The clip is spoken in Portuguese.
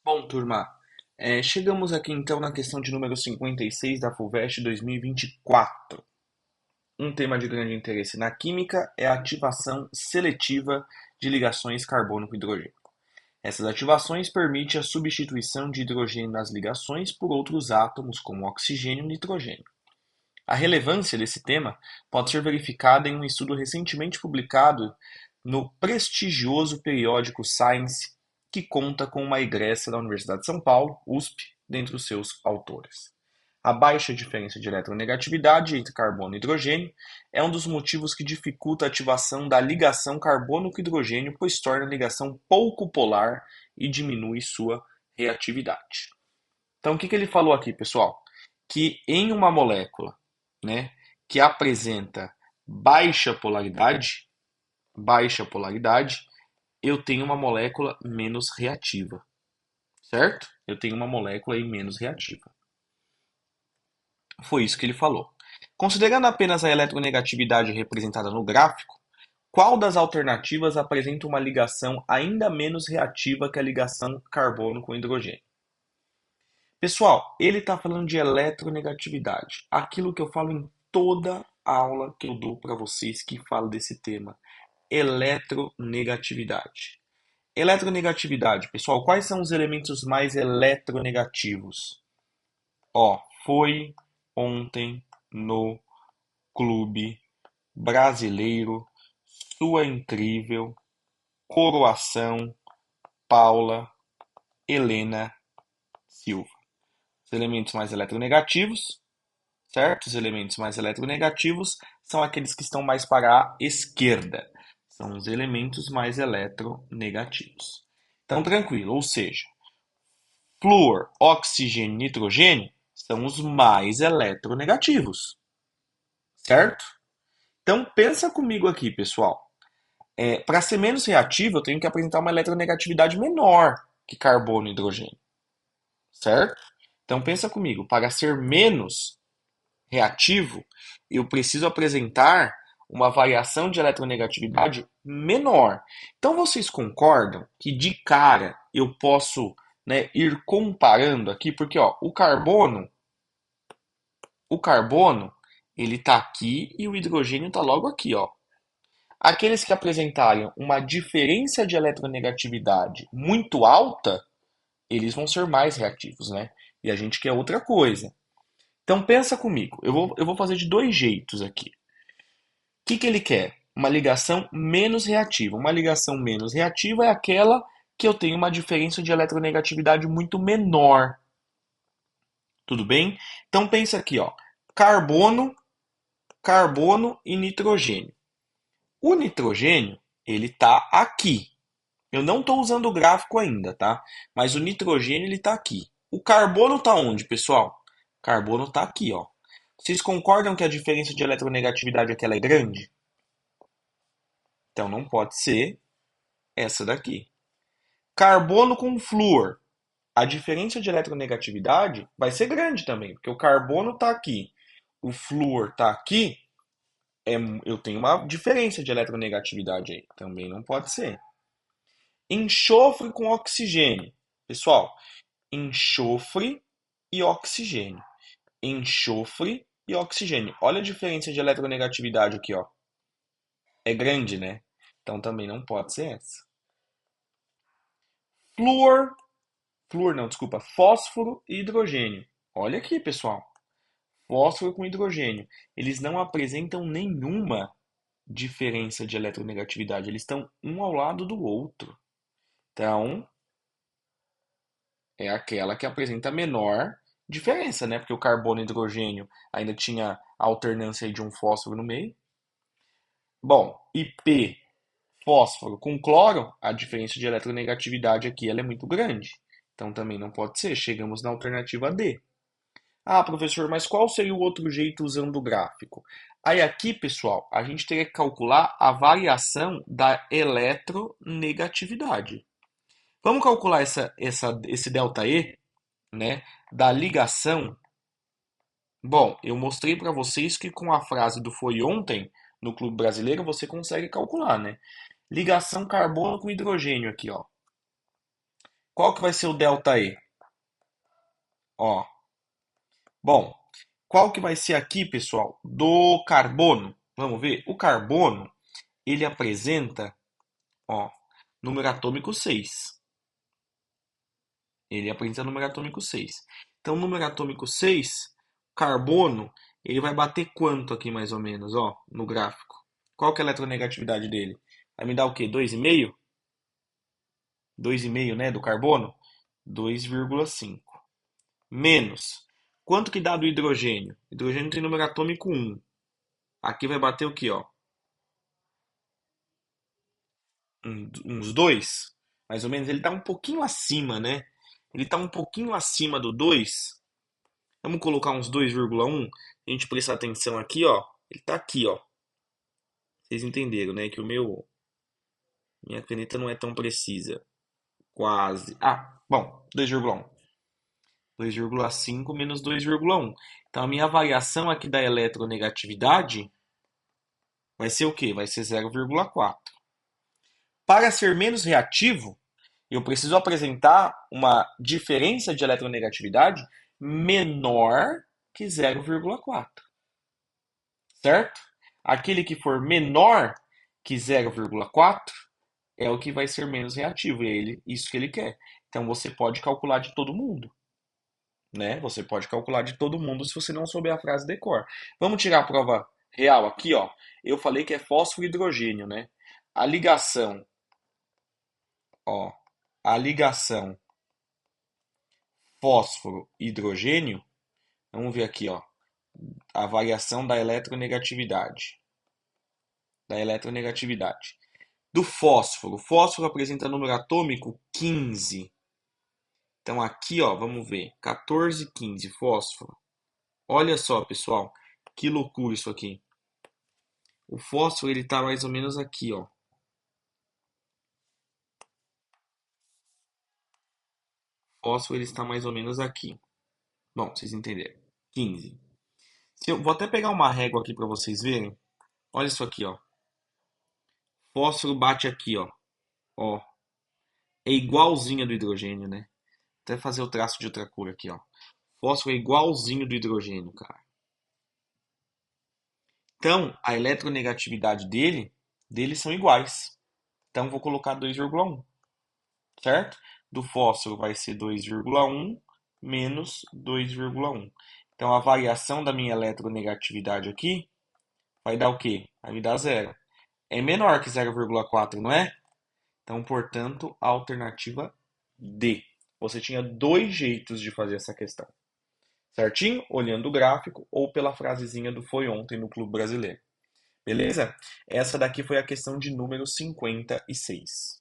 Bom, turma, chegamos aqui então na questão de número 56 da FUVEST 2024. Um tema de grande interesse na química é a ativação seletiva de ligações carbono-hidrogênio. Essas ativações permitem a substituição de hidrogênio nas ligações por outros átomos, como oxigênio e nitrogênio. A relevância desse tema pode ser verificada em um estudo recentemente publicado no prestigioso periódico Science, que conta com uma egressa da Universidade de São Paulo, USP, dentre os seus autores. A baixa diferença de eletronegatividade entre carbono e hidrogênio é um dos motivos que dificulta a ativação da ligação carbono com hidrogênio, pois torna a ligação pouco polar e diminui sua reatividade. Então, o que ele falou aqui, pessoal? Que em uma molécula, né, que apresenta baixa polaridade, eu tenho uma molécula menos reativa, certo? Eu tenho uma molécula aí menos reativa. Foi isso que ele falou. Considerando apenas a eletronegatividade representada no gráfico, qual das alternativas apresenta uma ligação ainda menos reativa que a ligação carbono com hidrogênio? Pessoal, ele está falando de eletronegatividade, aquilo que eu falo em toda aula que eu dou para vocês que falo desse tema, eletronegatividade. Eletronegatividade, pessoal, quais são os elementos mais eletronegativos? Ó, foi ontem no clube brasileiro, sua incrível coroação, Paula Helena Silva. Os elementos mais eletronegativos, certo? Os elementos mais eletronegativos são aqueles que estão mais para a esquerda. São os elementos mais eletronegativos. Então, tranquilo, ou seja, flúor, oxigênio e nitrogênio são os mais eletronegativos, certo? Então, pensa comigo aqui, pessoal. Para ser menos reativo, eu tenho que apresentar uma eletronegatividade menor que carbono e hidrogênio, certo? Então, pensa comigo. Para ser menos reativo, eu preciso apresentar uma variação de eletronegatividade menor. Então vocês concordam que de cara eu posso, né, ir comparando aqui, porque ó, o carbono ele está aqui e o hidrogênio está logo aqui, ó. Aqueles que apresentarem uma diferença de eletronegatividade muito alta, eles vão ser mais reativos, né? E a gente quer outra coisa. Então pensa comigo, eu vou fazer de dois jeitos aqui. O que ele quer? Uma ligação menos reativa. Uma ligação menos reativa é aquela que eu tenho uma diferença de eletronegatividade muito menor. Tudo bem? Então pensa aqui, ó, carbono, carbono e nitrogênio. O nitrogênio, ele está aqui. Eu não estou usando o gráfico ainda, tá? Mas o nitrogênio, ele está aqui. O carbono está onde, pessoal? O carbono está aqui, ó. Vocês concordam que a diferença de eletronegatividade aqui ela é grande? Então não pode ser essa daqui. Carbono com flúor. A diferença de eletronegatividade vai ser grande também, porque o carbono está aqui, o flúor está aqui, eu tenho uma diferença de eletronegatividade aí. Também não pode ser. Enxofre com oxigênio. Pessoal, enxofre e oxigênio. Enxofre e oxigênio. Olha a diferença de eletronegatividade aqui, ó. É grande, né? Então também não pode ser essa. Flúor, flúor não, desculpa, fósforo e hidrogênio. Olha aqui, pessoal. Fósforo com hidrogênio. Eles não apresentam nenhuma diferença de eletronegatividade. Eles estão um ao lado do outro. Então, é aquela que apresenta menor diferença, né? Porque o carbono e o hidrogênio ainda tinha a alternância aí de um fósforo no meio. Bom, e P, fósforo com cloro, a diferença de eletronegatividade aqui ela é muito grande. Então também não pode ser. Chegamos na alternativa D. Ah, professor, mas qual seria o outro jeito usando o gráfico? Aí aqui, pessoal, a gente teria que calcular a variação da eletronegatividade. Vamos calcular esse delta E, né, da ligação. Bom, eu mostrei para vocês que com a frase do foi ontem no Clube Brasileiro você consegue calcular, né? Ligação carbono com hidrogênio aqui, ó. Qual que vai ser o delta E? Ó, bom, qual que vai ser aqui, pessoal, do carbono? Vamos ver. O carbono, ele apresenta, ó, número atômico 6. Ele apresenta número atômico 6. Então, número atômico 6, carbono, ele vai bater quanto aqui mais ou menos, ó, no gráfico? Qual que é a eletronegatividade dele? Vai me dar o quê? 2,5? 2,5, né, do carbono? 2,5. Menos. Quanto que dá do hidrogênio? Hidrogênio tem número atômico 1. Aqui vai bater o quê, ó? Uns 2, mais ou menos. Ele está um pouquinho acima, né? Ele está um pouquinho acima do 2. Vamos colocar uns 2,1. A gente prestar atenção aqui, ó. Ele está aqui, ó. Vocês entenderam, né? Que minha caneta não é tão precisa. Quase. Ah, bom, 2,1. 2,5 menos 2,1. Então a minha variação aqui da eletronegatividade vai ser o quê? Vai ser 0,4. Para ser menos reativo, eu preciso apresentar uma diferença de eletronegatividade menor que 0,4, certo? Aquele que for menor que 0,4 é o que vai ser menos reativo, é isso que ele quer. Então você pode calcular de todo mundo, né? Você pode calcular de todo mundo se você não souber a frase de cor. Vamos tirar a prova real aqui, ó. Eu falei que é fósforo e hidrogênio, né? A ligação, ó, a ligação fósforo e hidrogênio, vamos ver aqui, ó, a variação da eletronegatividade. Da eletronegatividade. Do fósforo. O fósforo apresenta número atômico 15. Então aqui, ó, vamos ver. 14, 15, fósforo. Olha só, pessoal. Que loucura isso aqui. O fósforo, ele tá mais ou menos aqui, ó. O fósforo, ele está mais ou menos aqui. Bom, vocês entenderam. 15. Vou até pegar uma régua aqui para vocês verem. Olha isso aqui, ó. Fósforo bate aqui, ó. Ó. É igualzinho do hidrogênio, né? Até fazer o traço de outra cor aqui, ó. Fósforo é igualzinho do hidrogênio, cara. Então, a eletronegatividade deles são iguais. Então, vou colocar 2,1, certo? Do fósforo vai ser 2,1 menos 2,1. Então, a variação da minha eletronegatividade aqui vai dar o quê? Vai me dar zero. É menor que 0,4, não é? Então, portanto, a alternativa D. Você tinha dois jeitos de fazer essa questão. Certinho? Olhando o gráfico ou pela frasezinha do Foi Ontem no Clube Brasileiro. Beleza? Essa daqui foi a questão de número 56.